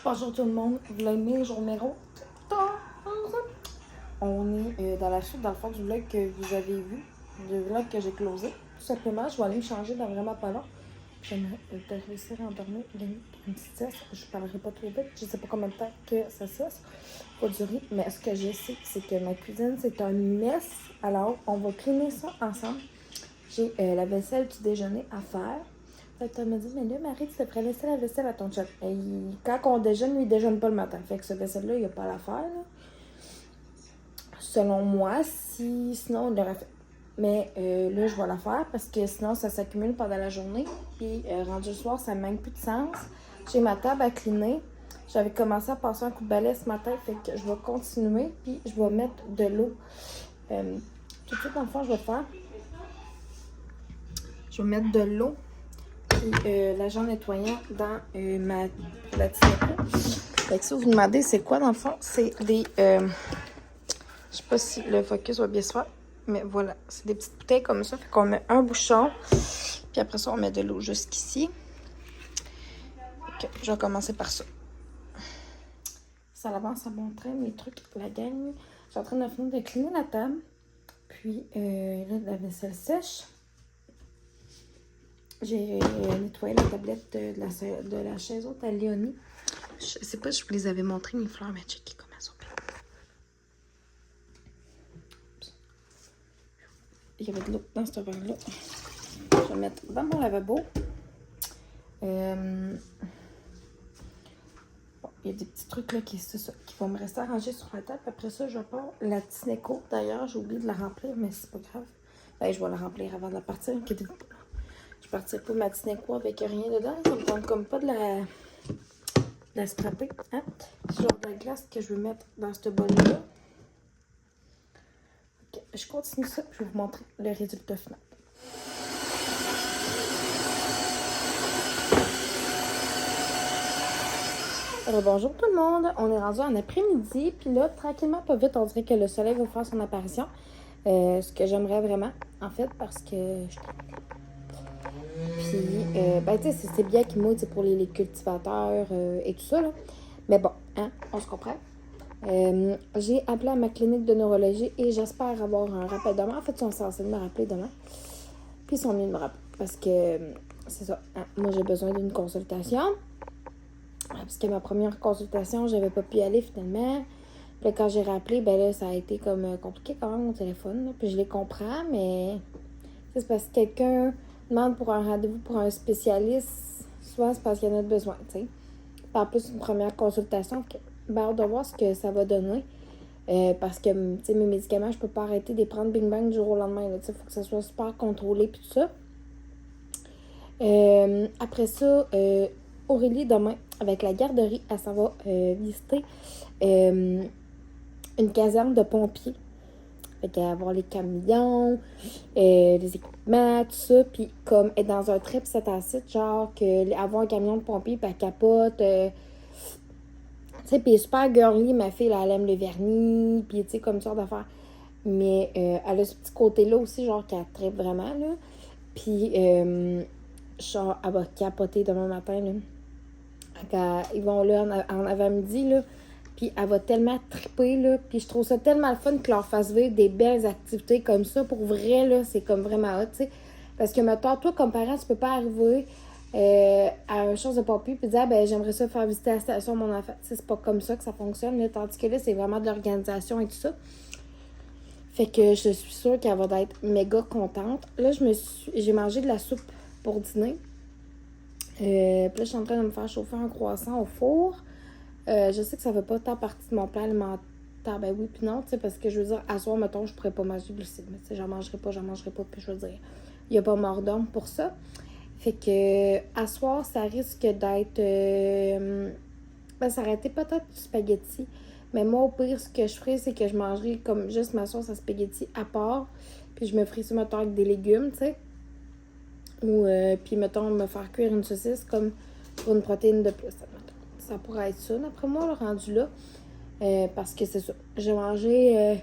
Bonjour tout le monde, vlogmas jour numéro 14. On est dans la suite, dans le fond, du vlog que vous avez vu, du vlog que j'ai closé. Tout simplement, je vais aller me changer dans vraiment pas long. J'aimerais réussir à endormir une petite sieste. Je ne parlerai pas trop vite, je sais pas combien de temps que ça sieste va durer, mais ce que je sais, c'est que ma cuisine, c'est un mess. Alors, on va cleaner ça ensemble. J'ai la vaisselle du déjeuner à faire. Fait que tu me dit, mais là, Marie, tu devrais laisser la vaisselle à ton chum. Et quand on déjeune, lui, il déjeune pas le matin. Fait que ce vaisselle-là, il n'y a pas à la faire. Là. Selon moi, sinon, on l'aurait fait. Mais là, je vais la faire parce que sinon, ça s'accumule pendant la journée. Puis, rendu le soir, ça manque plus de sens. J'ai ma table à cleaner. J'avais commencé à passer un coup de balai ce matin. Fait que je vais continuer. Puis, je vais mettre de l'eau. Tout de suite, dans le fond, je vais faire. Je vais mettre de l'eau et l'agent nettoyant dans ma latine. Fait que ça, vous demandez, c'est quoi dans le fond? C'est des... je sais pas si le focus va bien se faire, mais voilà. C'est des petites bouteilles comme ça. Fait qu'on met un bouchon, puis après ça, on met de l'eau jusqu'ici. Ok, je vais commencer par ça. Ça avance à bon train, mes trucs, la gang. Je suis en train de finir de cleaner la table. Puis là, la vaisselle sèche. J'ai nettoyé la tablette de la chaise haute à Léonie. Je sais pas si je vous les avais montré mes fleurs, mais checkez comment elles sont belles. Il y avait de l'eau dans ce verre-là. Je vais le mettre dans mon lavabo. Bon, il y a des petits trucs là qui vont me rester arrangés sur la table. Après ça, je vais prendre la Tineco. D'ailleurs, j'ai oublié de la remplir, mais c'est pas grave. Ben, je vais la remplir avant de la partir. Inquiétez-vous pas. Je partirai pas ma Tineco avec rien dedans. Ça me tente comme pas de la scraper. Hein? C'est genre de la glace que je veux mettre dans ce bol-là. Okay, je continue ça, je vais vous montrer le résultat final. Alors, bonjour tout le monde, on est rendu en après-midi, puis là, tranquillement, pas vite, on dirait que le soleil va faire son apparition. Ce que j'aimerais vraiment, en fait, parce que puis, ben, tu sais, c'est bien qu'il mouille pour les cultivateurs et tout ça, là. Mais bon, hein, on se comprend. J'ai appelé à ma clinique de neurologie et j'espère avoir un rappel demain. En fait, ils sont censés me rappeler demain. Puis, ils sont venus me rappeler parce que c'est ça. Hein, moi, j'ai besoin d'une consultation. Parce que ma première consultation, j'avais pas pu y aller finalement. Puis là, quand j'ai rappelé, ben là, ça a été comme compliqué quand même au téléphone. Là. Puis je les comprends, mais c'est parce que quelqu'un demande pour un rendez-vous pour un spécialiste, souvent c'est parce qu'il y en a besoin, tu sais. En plus, une première consultation, ben, hâte de voir ce que ça va donner. Parce que, tu sais, mes médicaments, je peux pas arrêter de les prendre bing-bang du jour au lendemain. Il faut que ça soit super contrôlé puis tout ça. Après ça, Aurélie, demain, avec la garderie, elle s'en va visiter une caserne de pompiers. Fait qu'elle va voir les camions, les équipements, tout ça. Puis comme être dans un trip, c'est un site, genre, avoir un camion de pompiers, puis elle capote. Tu sais, puis elle est super girly, ma fille, là, elle aime le vernis, puis tu sais, comme ça d'affaires. Mais elle a ce petit côté-là aussi, genre, qu'elle tripe vraiment, là. Puis, genre, elle va capoter demain matin, là. Quand ils vont là en avant-midi, là. Puis elle va tellement triper, là. Puis je trouve ça tellement le fun qu'ils leur fassent vivre des belles activités comme ça. Pour vrai, là, c'est comme vraiment hot, tu sais. Parce que, mettons, toi, comme parent, tu peux pas arriver à une chose de pompier puis dire, ah, ben, j'aimerais ça faire visiter la station mon enfant. Tu sais, c'est pas comme ça que ça fonctionne, là. Tandis que là, c'est vraiment de l'organisation et tout ça. Fait que je suis sûre qu'elle va être méga contente. Là, j'ai mangé de la soupe pour dîner. Puis là, je suis en train de me faire chauffer un croissant au four. Je sais que ça fait pas tant partie de mon plan alimentaire. Ben oui, puis non, tu sais, parce que je veux dire, à soir, mettons, je pourrais pas manger de glucides. Mais tu sais, j'en mangerai pas, puis je veux dire, il y a pas mort d'homme pour ça. Fait que, à soir, ça risque d'être. Ben, ça aurait été peut-être du spaghetti. Mais moi, au pire, ce que je ferais, c'est que je mangerais comme juste ma sauce à spaghetti à part. Puis je me ferais ça, mettons, avec des légumes, tu sais. Ou, puis, mettons, me faire cuire une saucisse comme pour une protéine de plus. Ça pourrait être ça, d'après moi, le rendu là. Parce que c'est ça. J'ai mangé.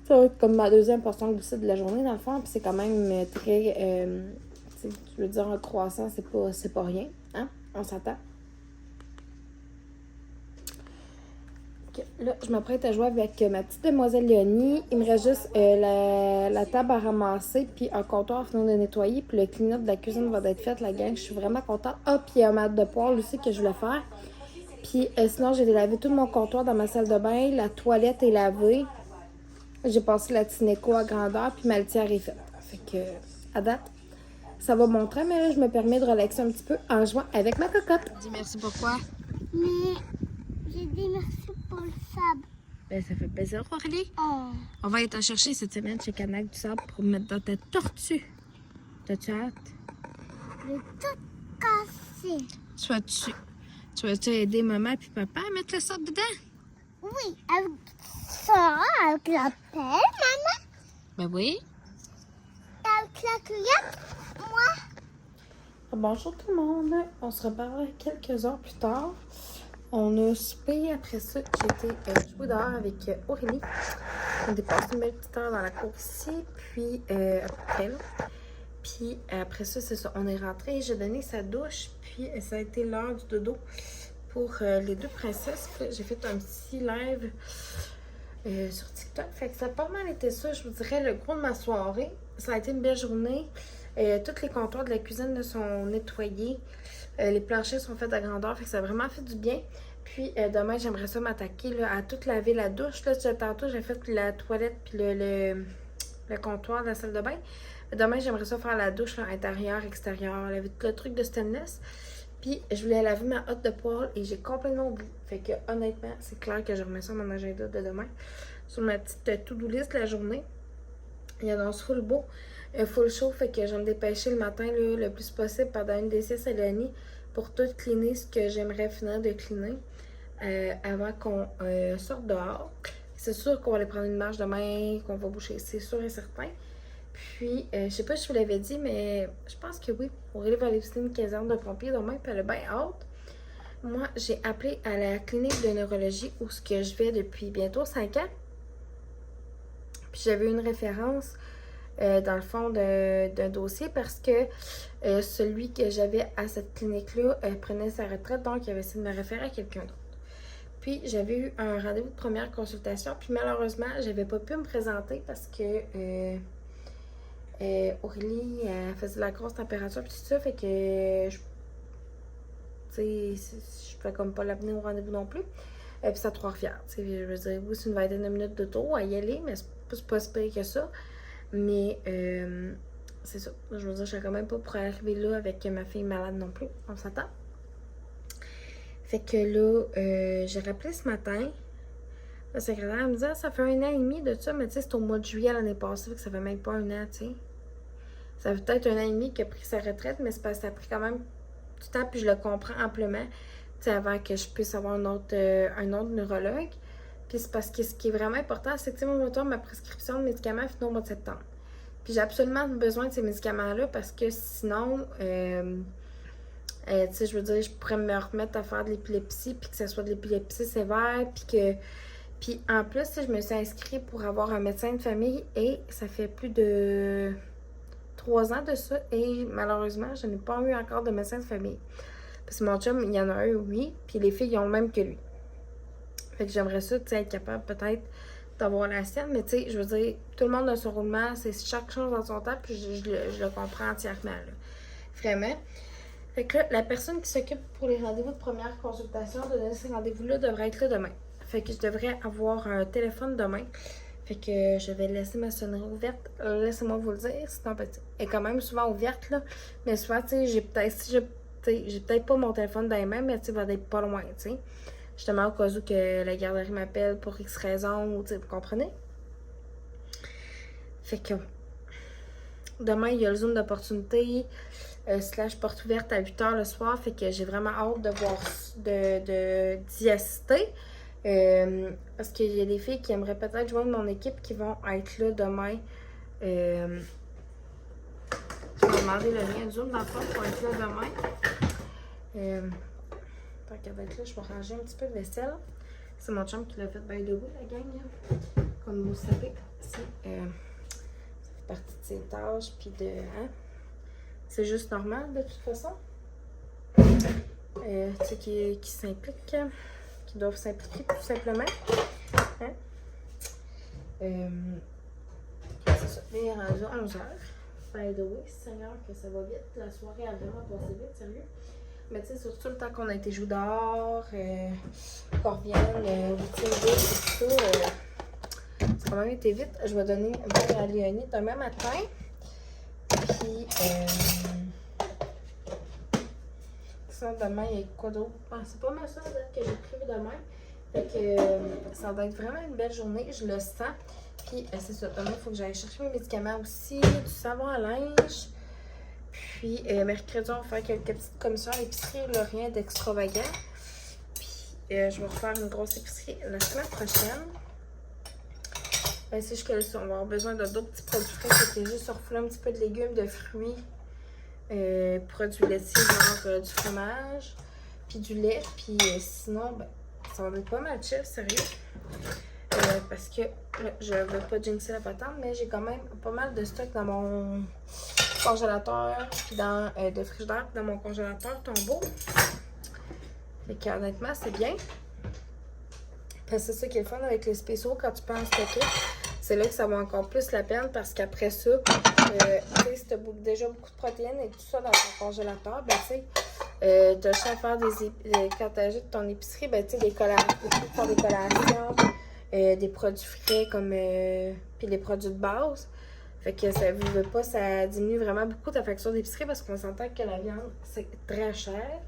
Ça va être comme ma deuxième portion de glucides de la journée, dans le fond. Puis c'est quand même très. Je veux dire, un croissant, c'est pas rien. Hein? On s'attend. Là, je m'apprête à jouer avec ma petite demoiselle Léonie. Il me reste juste la table à ramasser, puis un comptoir à finir de nettoyer, puis le clean-up de la cuisine va être fait, la gang. Je suis vraiment contente. Ah, puis il y a un mat de poêle aussi que je voulais faire. Puis sinon, j'ai lavé tout mon comptoir dans ma salle de bain. La toilette est lavée. J'ai passé la Tineco à grandeur, puis ma litière est faite. Fait que, à date, ça va mon train, mais là, je me permets de relaxer un petit peu en jouant avec ma cocotte. Dis merci pourquoi? Mais j'ai dit merci pour le sable. Ben, ça fait plaisir, Aurélie. Oh. On va aller t'en chercher cette semaine chez Canac du sable pour mettre dans ta tortue. T'as-tu hâte? Le tout cassé. Tu vas-tu aider maman et papa à mettre le sable dedans? Oui, avec ça, avec la pelle, maman. Ben oui. Avec la cuillère, moi. Bonjour tout le monde. On se reparle quelques heures plus tard. On a soupé après ça. J'ai été jouer dehors avec Aurélie. On a dépassé une belle petite heure dans la cour ici. Puis après là. Puis après ça, c'est ça. On est rentré. J'ai donné sa douche. Puis ça a été l'heure du dodo pour les deux princesses. Puis j'ai fait un petit live sur TikTok. Fait que ça a pas mal été ça. Je vous dirais le gros de ma soirée. Ça a été une belle journée. Tous les comptoirs de la cuisine là, sont nettoyés. Les planchers sont faits à grandeur. Fait que ça a vraiment fait du bien. Puis demain, j'aimerais ça m'attaquer à tout laver la douche. Là, tantôt, j'ai fait la toilette puis le comptoir de la salle de bain. Demain, j'aimerais ça faire la douche là, intérieure, extérieure, laver tout le truc de stainless. Puis je voulais laver ma hotte de poêle et j'ai complètement oublié. Fait que honnêtement, c'est clair que je remets ça dans mon agenda de demain. Sur ma petite to-do list de la journée. Il y a dans ce full beau, full chaud. Fait que je vais me dépêcher le matin là, le plus possible pendant une des 6 à Léonie pour tout cleaner ce que j'aimerais finir de cleaner avant qu'on sorte dehors. C'est sûr qu'on va aller prendre une marche demain, qu'on va boucher, c'est sûr et certain. Puis, je sais pas si je vous l'avais dit, mais je pense que oui. Aurélie va aller visiter une caserne de pompiers demain, puis elle est bien hâte. Moi, j'ai appelé à la clinique de neurologie où ce que je vais depuis bientôt 5 ans. Puis j'avais une référence dans le fond d'un dossier parce que celui que j'avais à cette clinique-là prenait sa retraite, donc il avait essayé de me référer à quelqu'un d'autre. Puis j'avais eu un rendez-vous de première consultation, puis malheureusement, j'avais pas pu me présenter parce que Aurélie faisait de la grosse température puis tout ça, fait que je pouvais comme pas l'amener au rendez-vous non plus. Puis c'est à Trois-Rivières. Je veux dire, oui, c'est une vingtaine de minutes de tour à y aller, mais c'est pas si pire que ça. Mais c'est ça. Je veux dire, je suis quand même pas pour arriver là avec ma fille malade non plus. On s'attend. Fait que là, j'ai rappelé ce matin. La secrétaire me disait, ça fait 1 an et demi de ça, mais tu sais, c'est au mois de juillet l'année passée, fait que ça fait même pas 1 an, tu sais. Ça fait peut-être 1 an et demi qu'il a pris sa retraite, mais c'est parce que ça a pris quand même du temps, puis je le comprends amplement, tu sais, avant que je puisse avoir un autre neurologue. Puis c'est parce que ce qui est vraiment important, c'est que, tu sais, moi, ma prescription de médicaments finit au mois de septembre. Puis j'ai absolument besoin de ces médicaments-là parce que sinon, tu sais, je veux dire, je pourrais me remettre à faire de l'épilepsie, puis que ce soit de l'épilepsie sévère, puis que... Puis en plus, je me suis inscrite pour avoir un médecin de famille et ça fait plus de 3 ans de ça et malheureusement, je n'ai pas eu encore de médecin de famille. Parce que mon chum, il y en a un, oui, puis les filles, ils ont le même que lui. Fait que j'aimerais ça, tu sais, être capable peut-être d'avoir la sienne, mais tu sais, je veux dire, tout le monde a son roulement, c'est chaque chose dans son temps, puis je le comprends entièrement, là. Vraiment. Fait que là, la personne qui s'occupe pour les rendez-vous de première consultation, de donner ces rendez-vous-là, devrait être là demain. Fait que je devrais avoir un téléphone demain. Fait que je vais laisser ma sonnerie ouverte. Laissez-moi vous le dire. Sinon, elle est quand même souvent ouverte, là. Mais souvent, tu sais, j'ai peut-être pas mon téléphone dans les mains, mais tu sais, il va être pas loin, tu sais. Justement, au cas où que la garderie m'appelle pour X raison, ou tu sais, vous comprenez? Fait que demain, il y a le Zoom d'opportunité / porte ouverte à 8h le soir. Fait que j'ai vraiment hâte de voir, d'y assister. Parce qu'il y a des filles qui aimeraient peut-être joindre mon équipe qui vont être là demain. Je vais demander le lien Zoom dans le fond pour être là demain. Tant qu'à être là, je vais ranger un petit peu de vaisselle. C'est mon chum qui l'a fait by the way, la gang. Là. Comme vous savez, ça fait partie de ses tâches. Puis de. Hein? C'est juste normal de toute façon. Tu sais, qui s'implique. qui doivent simplifier tout simplement. Hein? C'est ça, il est rendu à 11h. By the way, Seigneur, que ça va vite. La soirée a vraiment passé vite, sérieux. Mais tu sais, surtout le temps qu'on a été joué dehors, qu'on revienne, routine vite et tout ça, ça a quand même été vite. Je vais donner un bain à Léonie demain matin. Puis, sinon, demain, il y a quoi d'autre? Ah, c'est pas mal ça que j'ai prévu demain. Fait que ça va être vraiment une belle journée, je le sens. Puis, c'est ça, demain, il faut que j'aille chercher mes médicaments aussi, du savon à linge. Puis, mercredi, on va faire quelques petites commissions à l'épicerie, rien d'extravagant. Puis, je vais refaire une grosse épicerie la semaine prochaine. C'est juste que là, on va avoir besoin de d'autres petits produits frais. C'était juste refouler un petit peu de légumes, de fruits, produits laitiers, genre du fromage, puis du lait. Puis sinon, ben, ça va être pas mal chill, sérieux. Parce que là, je veux pas jinxer la patente, mais j'ai quand même pas mal de stock dans mon congélateur, puis dans de frigidaire, puis dans mon congélateur tombeau. Fait que honnêtement, c'est bien. Parce que c'est ça qui est le fun avec les spéciaux quand tu peux en stocker. C'est là que ça vaut encore plus la peine parce qu'après ça, tu sais, si tu as déjà beaucoup de protéines et tout ça dans ton congélateur, ben tu sais, tu as juste à faire quand tu ajoutes ton épicerie, ben tu sais, des collations, des produits frais comme puis les produits de base. Fait que ça ne veut pas, ça diminue vraiment beaucoup ta facture d'épicerie parce qu'on s'entend que la viande, c'est très cher.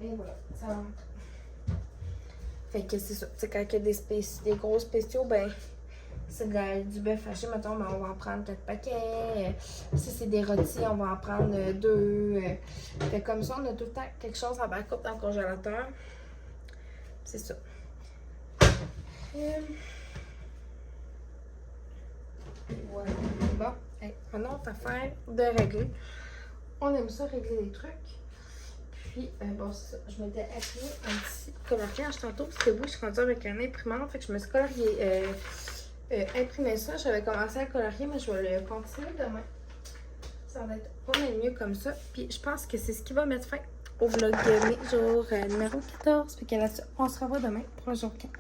Et voilà, ça rentre. Fait que c'est ça. Tu sais, quand il y a des gros spéciaux, ben, c'est du bœuf haché, mettons, ben, on va en prendre 4 paquets. Si c'est des rôtis, on va en prendre 2. Fait comme ça, on a tout le temps quelque chose en backup dans le congélateur. C'est ça. Voilà. Bon, hey, maintenant, on va faire de régler. On aime ça, régler des trucs. Puis, bon, c'est ça. Je m'étais appris un petit coloriage tantôt, parce que oui, je suis rendue avec un imprimant. Fait que je me suis colorié, imprimé ça. J'avais commencé à colorier, mais je vais le continuer demain. Ça va être pas mal mieux comme ça. Puis, je pense que c'est ce qui va mettre fin au vlog mes jours numéro 14. Puis, on se revoit demain pour un jour 15.